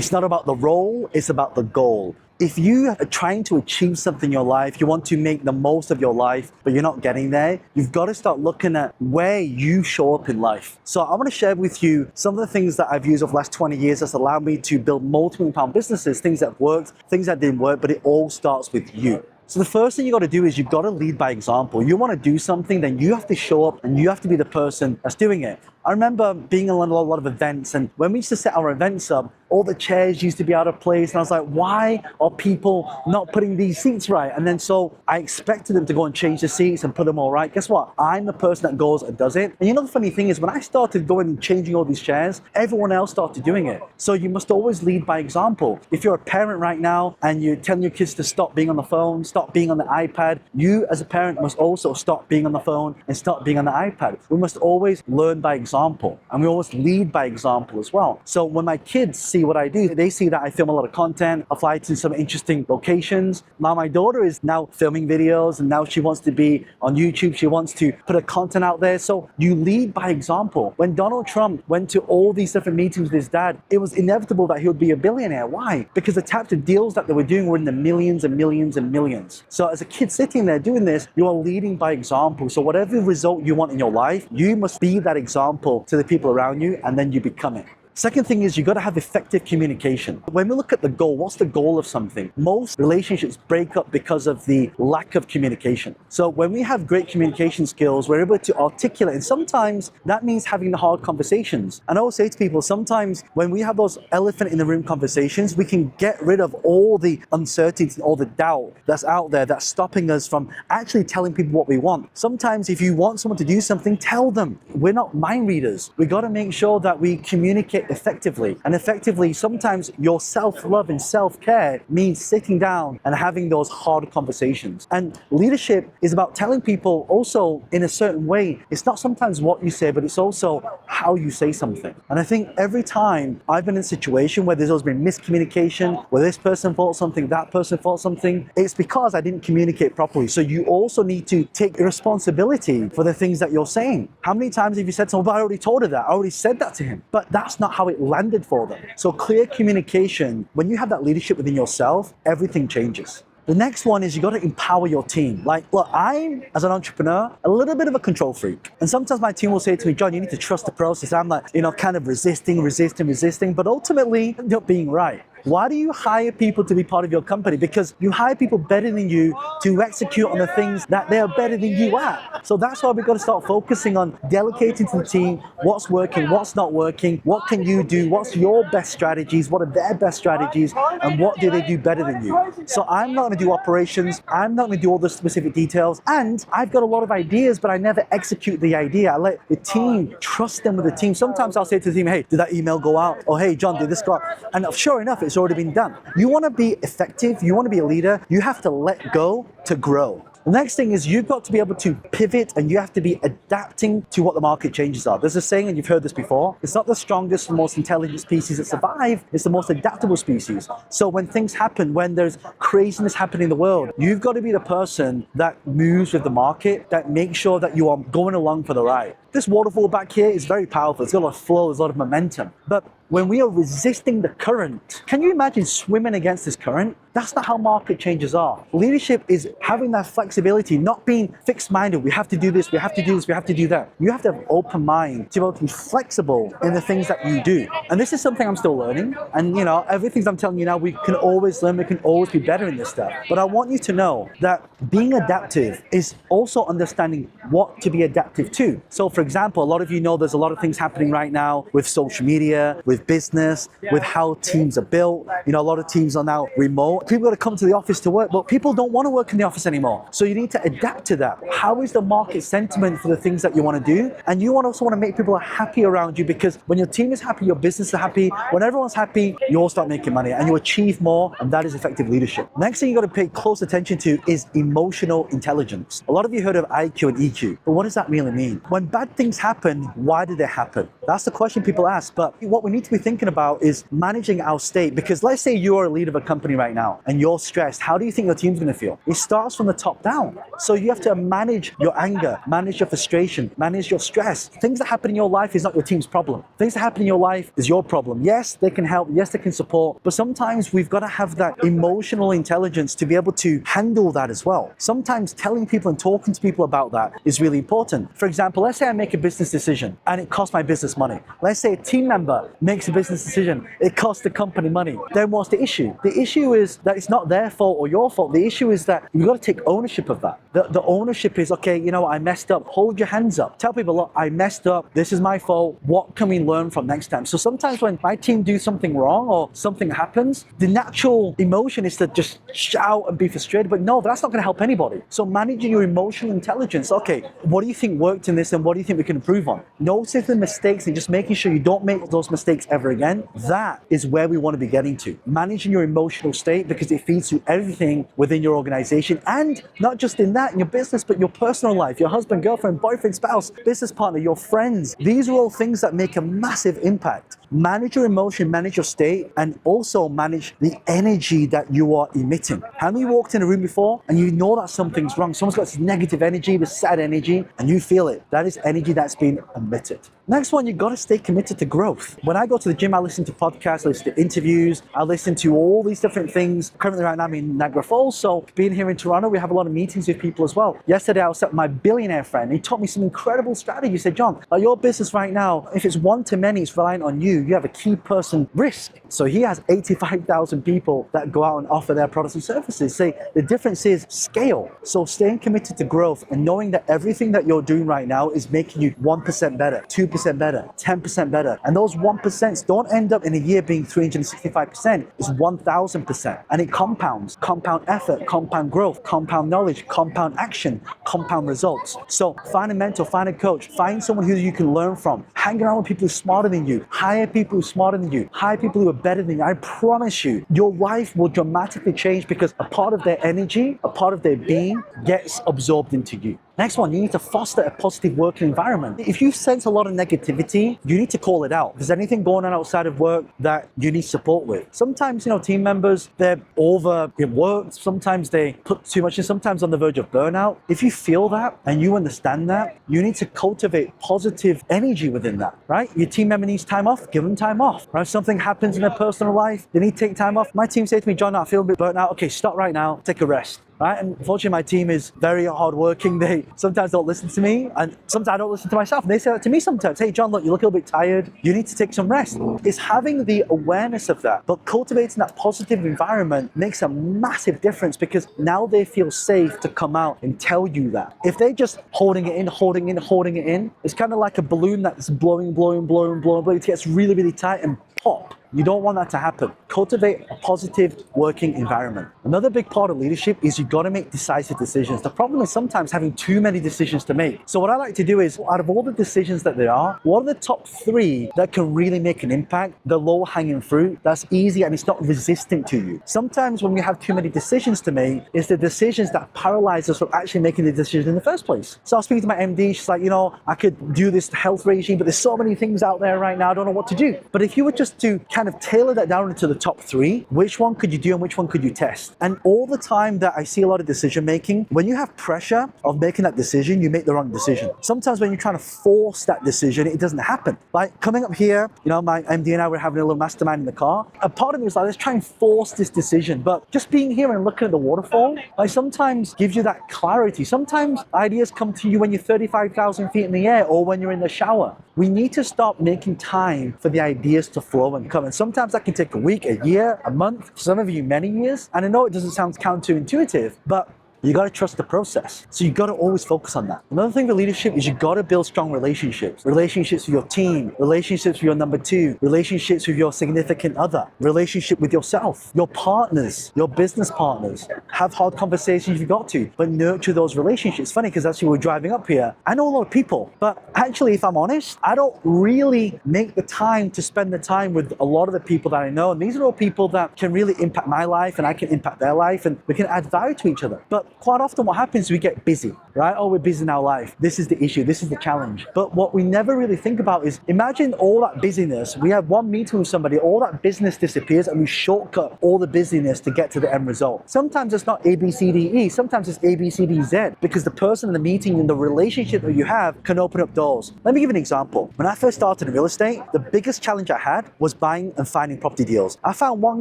It's not about the role, it's about the goal. If you are trying to achieve something in your life, you want to make the most of your life, but you're not getting there, you've got to start looking at where you show up in life. So I want to share with you some of the things that I've used over the last 20 years that's allowed me to build multi-million-pound businesses, things that worked, things that didn't work, but it all starts with you. So the first thing you got to do is you've got to lead by example. You want to do something, then you have to show up and you have to be the person that's doing it. I remember being in a lot of events, and when we used to set our events up, all the chairs used to be out of place, and I was like, why are people not putting these seats right? And then so I expected them to go and change the seats and put them all right. Guess what? I'm the person that goes and does it. And you know the funny thing is, when I started going and changing all these chairs, everyone else started doing it. So you must always lead by example. If you're a parent right now and you're telling your kids to stop being on the phone, stop being on the iPad, you as a parent must also stop being on the phone and stop being on the iPad. We must always learn by example, and we always lead by example as well. So when my kids see what I do, they see that I film a lot of content, I fly to some interesting locations. Now my daughter is now filming videos, and now she wants to be on YouTube, she wants to put her content out there. So you lead by example. When Donald Trump went to all these different meetings with his dad, it was inevitable that he would be a billionaire. Why? Because the types of deals that they were doing were in the millions and millions and millions. So as a kid sitting there doing this, you are leading by example. So whatever result you want in your life, you must be that example to the people around you, and then you become it. Second thing is you got to have effective communication. When we look at the goal, what's the goal of something? Most relationships break up because of the lack of communication. So when we have great communication skills, we're able to articulate, and sometimes that means having the hard conversations. And I always say to people, sometimes when we have those elephant in the room conversations, we can get rid of all the uncertainty, all the doubt that's out there that's stopping us from actually telling people what we want. Sometimes if you want someone to do something, tell them. We're not mind readers. We got to make sure that we communicate effectively. And effectively, sometimes your self-love and self-care means sitting down and having those hard conversations. And leadership is about telling people also in a certain way. It's not sometimes what you say, but it's also how you say something. And I think every time I've been in a situation where there's always been miscommunication, where this person thought something, that person thought something, it's because I didn't communicate properly. So you also need to take responsibility for the things that you're saying. How many times have you said to someone, but I already told her that, I already said that to him. But that's not how it landed for them. So clear communication, when you have that leadership within yourself, everything changes. The next one is you got to empower your team. Like, look, I'm, as an entrepreneur, a little bit of a control freak. And sometimes my team will say to me, John, you need to trust the process. I'm like, kind of resisting, but ultimately end up being right. Why do you hire people to be part of your company? Because you hire people better than you to execute on the things that they are better than you at. So that's why we've got to start focusing on delegating to the team what's working, what's not working, what can you do, what's your best strategies, what are their best strategies, and what do they do better than you. So I'm not going to do operations, I'm not going to do all the specific details, and I've got a lot of ideas, but I never execute the idea. I let the team trust them with the team. Sometimes I'll say to the team, hey, did that email go out? Or hey, John, did this go out? And sure enough, it's already been done. You want to be effective, you want to be a leader, you have to let go to grow. The next thing is you've got to be able to pivot, and you have to be adapting to what the market changes are. There's a saying, and you've heard this before, it's not the strongest and most intelligent species that survive, it's the most adaptable species. So when things happen, when there's craziness happening in the world, you've got to be the person that moves with the market, that makes sure that you are going along for the ride. This waterfall back here is very powerful. It's got a lot of flow, there's a lot of momentum. But when we are resisting the current, can you imagine swimming against this current? That's not how market changes are. Leadership is having that flexibility, not being fixed-minded. We have to do this, we have to do this, we have to do that. You have to have an open mind to be able to be flexible in the things that you do. And this is something I'm still learning. And everything I'm telling you now, we can always learn, we can always be better in this stuff. But I want you to know that being adaptive is also understanding what to be adaptive to. So for example, a lot of you know there's a lot of things happening right now with social media, with business, with how teams are built. A lot of teams are now remote. People got to come to the office to work, but people don't want to work in the office anymore. So you need to adapt to that. How is the market sentiment for the things that you want to do? And you also want to make people happy around you, because when your team is happy, your business is happy. When everyone's happy, you all start making money and you achieve more, and that is effective leadership. Next thing you got to pay close attention to is emotional intelligence. A lot of you heard of IQ and EQ, but what does that really mean? When bad things happen, why did they happen? That's the question people ask. But what we need to be thinking about is managing our state. Because let's say you're a leader of a company right now and you're stressed. How do you think your team's going to feel? It starts from the top down. So you have to manage your anger, manage your frustration, manage your stress. Things that happen in your life is not your team's problem. Things that happen in your life is your problem. Yes, they can help. Yes, they can support. But sometimes we've got to have that emotional intelligence to be able to handle that as well. Sometimes telling people and talking to people about that is really important. For example, let's say I make a business decision and it costs my business money. Let's say a team member makes a business decision, it costs the company money. Then what's the issue? The issue is that it's not their fault or your fault. The issue is that you've got to take ownership of that. The ownership is, okay, you know what, I messed up. Hold your hands up. Tell people, look, I messed up. This is my fault. What can we learn from next time? So sometimes when my team do something wrong or something happens, the natural emotion is to just shout and be frustrated. But no, that's not going to help anybody. So managing your emotional intelligence. Okay, what do you think worked in this and what do you think we can improve on? Noticing the mistakes and just making sure you don't make those mistakes ever again. That is where we want to be getting to. Managing your emotional state, because it feeds through everything within your organization, and not just in that, in your business, but your personal life, your husband, girlfriend, boyfriend, spouse, business partner, your friends. These are all things that make a massive impact. Manage your emotion, manage your state, and also manage the energy that you are emitting. How many walked in a room before and you know that something's wrong? Someone's got this negative energy, this sad energy, and you feel it. That is energy that's been emitted. Next one, you got to stay committed to growth. When I go to the gym, I listen to podcasts, I listen to interviews, I listen to all these different things. Currently right now I'm in Niagara Falls, so being here in Toronto, we have a lot of meetings with people as well. Yesterday I was at my billionaire friend. He taught me some incredible strategy. He said, John, your business right now, if it's one to many, it's reliant on you. You have a key person risk. So he has 85,000 people that go out and offer their products and services. Say the difference is scale. So staying committed to growth and knowing that everything that you're doing right now is making you 1% better, 2% better, 10% better. And those 1% don't end up in a year being 365%. It's 1,000%. And it compounds. Compound effort, compound growth, compound knowledge, compound action, compound results. So find a mentor, find a coach, find someone who you can learn from. Hang around with people who are smarter than you. Hire people who are smarter than you. Hire people who are better than you. I promise you, your life will dramatically change because a part of their energy, a part of their being gets absorbed into you. Next one, you need to foster a positive working environment. If you sense a lot of negativity, you need to call it out. If there's anything going on outside of work that you need support with. Sometimes, team members, they're overworked. Sometimes they put too much in, sometimes on the verge of burnout. If you feel that and you understand that, you need to cultivate positive energy within that, right? Your team member needs time off, give them time off, right? If something happens in their personal life, they need to take time off. My team say to me, John, I feel a bit burnt out. Okay, stop right now, take a rest. Right? And unfortunately, my team is very hardworking. They sometimes don't listen to me, and sometimes I don't listen to myself. And they say that to me sometimes. Hey, John, look, you look a little bit tired. You need to take some rest. It's having the awareness of that, but cultivating that positive environment makes a massive difference because now they feel safe to come out and tell you that. If they're just holding it in, it's kind of like a balloon that's blowing. It gets really, really tight and pop. You don't want that to happen. Cultivate a positive working environment. Another big part of leadership is you've got to make decisive decisions. The problem is sometimes having too many decisions to make. So what I like to do is, out of all the decisions that there are, what are the top 3 that can really make an impact? The low-hanging fruit, that's easy and it's not resistant to you. Sometimes when we have too many decisions to make, it's the decisions that paralyze us from actually making the decision in the first place. So I was speaking to my MD, she's like, I could do this health regime, but there's so many things out there right now, I don't know what to do. But if you were just to kind of tailor that down into the top 3, which one could you do and which one could you test? And all the time that I see a lot of decision making, when you have pressure of making that decision, you make the wrong decision. Sometimes when you're trying to force that decision, it doesn't happen. Like coming up here, my MD and I were having a little mastermind in the car. A part of me was like, let's try and force this decision. But just being here and looking at the waterfall, sometimes gives you that clarity. Sometimes ideas come to you when you're 35,000 feet in the air or when you're in the shower. We need to stop making time for the ideas to flow and come. And sometimes that can take a week, a year, a month, some of you many years. And I know it doesn't sound counterintuitive, but you got to trust the process. So you got to always focus on that. Another thing for leadership is you got to build strong relationships. Relationships with your team, relationships with your number 2, relationships with your significant other, relationship with yourself, your partners, your business partners. Have hard conversations if you got to, but nurture those relationships. Funny because actually we're driving up here. I know a lot of people, but actually if I'm honest, I don't really make the time to spend the time with a lot of the people that I know. And these are all people that can really impact my life and I can impact their life and we can add value to each other. But quite often what happens is we get busy, right? Oh, we're busy in our life. This is the issue. This is the challenge. But what we never really think about is, imagine all that busyness. We have one meeting with somebody, all that business disappears, and we shortcut all the busyness to get to the end result. Sometimes it's not A, B, C, D, E. Sometimes it's A, B, C, D, Z, because the person in the meeting and the relationship that you have can open up doors. Let me give you an example. When I first started in real estate, the biggest challenge I had was buying and finding property deals. I found one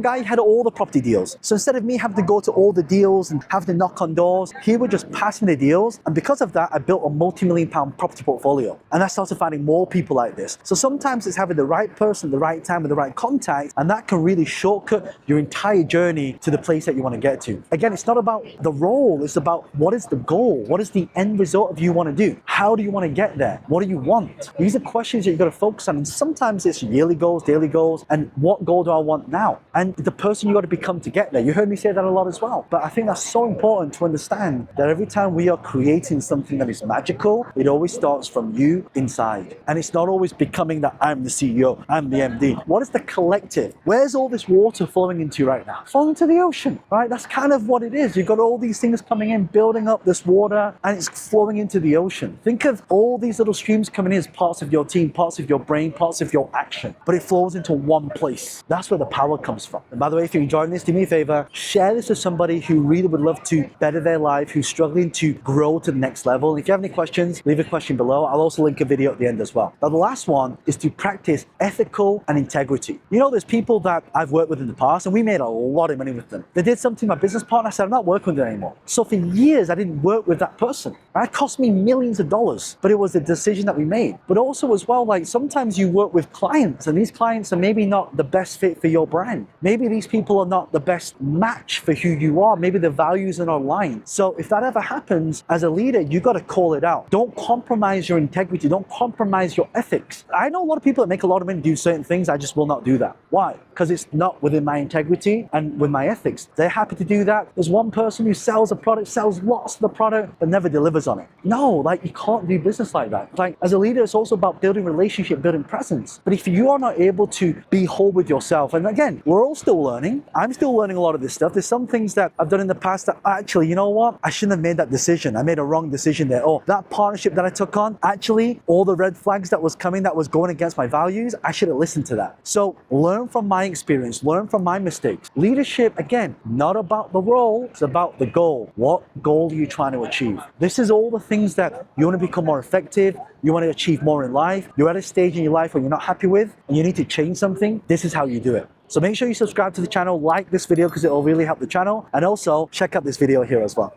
guy had all the property deals. So instead of me having to go to all the deals and have to knock on doors, he would just pass me the deals. And because of that, I built a multi-million-pound property portfolio. And I started finding more people like this. So sometimes it's having the right person at the right time with the right contact, and that can really shortcut your entire journey to the place that you want to get to. Again, it's not about the role, it's about what is the goal? What is the end result of you want to do? How do you want to get there? What do you want? These are questions that you've got to focus on. And sometimes it's yearly goals, daily goals, and what goal do I want now? And the person you got to become to get there. You heard me say that a lot as well. But I think that's so important to understand that every time we are creating something that is magical, it always starts from you inside. And it's not always becoming that I'm the CEO, I'm the MD. What is the collective? Where's all this water flowing into right now? Flowing to the ocean, right? That's kind of what it is. You've got all these things coming in, building up this water, and it's flowing into the ocean. Think of all these little streams coming in as parts of your team, parts of your brain, parts of your action, but it flows into one place. That's where the power comes from. And by the way, if you're enjoying this, do me a favor, share this with somebody who really would love to better their life, who's struggling to grow to the next level. And if you have any questions, leave a question below. I'll also link a video at the end as well. Now, the last one is to practice ethical and integrity. You know, there's people that I've worked with in the past, and we made a lot of money with them. They did something, my business partner said, I'm not working with them anymore. So for years, I didn't work with that person. It cost me millions of dollars, but it was a decision that we made. But also as well, like sometimes you work with clients, and these clients are maybe not the best fit for your brand. Maybe these people are not the best match for who you are. Maybe the values are not aligned. So if that ever happens, as a leader, you got to call it out. Don't compromise your integrity. Don't compromise your ethics. I know a lot of people that make a lot of money do certain things. I just will not do that. Why? Because it's not within my integrity and with my ethics. They're happy to do that. There's one person who sells a product, sells lots of the product, but never delivers on it. No, like you can't do business like that. Like as a leader, it's also about building relationship, building presence. But if you are not able to be whole with yourself, and again, we're all still learning. I'm still learning a lot of this stuff. There's some things that I've done in the past that actually, you know what? I shouldn't have made that decision. I made a wrong decision there. Oh, that partnership that I took on, actually, all the red flags that was coming that was going against my values, I should have listened to that. So learn from my experience, learn from my mistakes. Leadership, again, not about the role, it's about the goal. What goal are you trying to achieve? This is all the things that you want to become more effective, you want to achieve more in life, you're at a stage in your life where you're not happy with, and you need to change something, this is how you do it. So make sure you subscribe to the channel, like this video because it will really help the channel, and also check out this video here as well.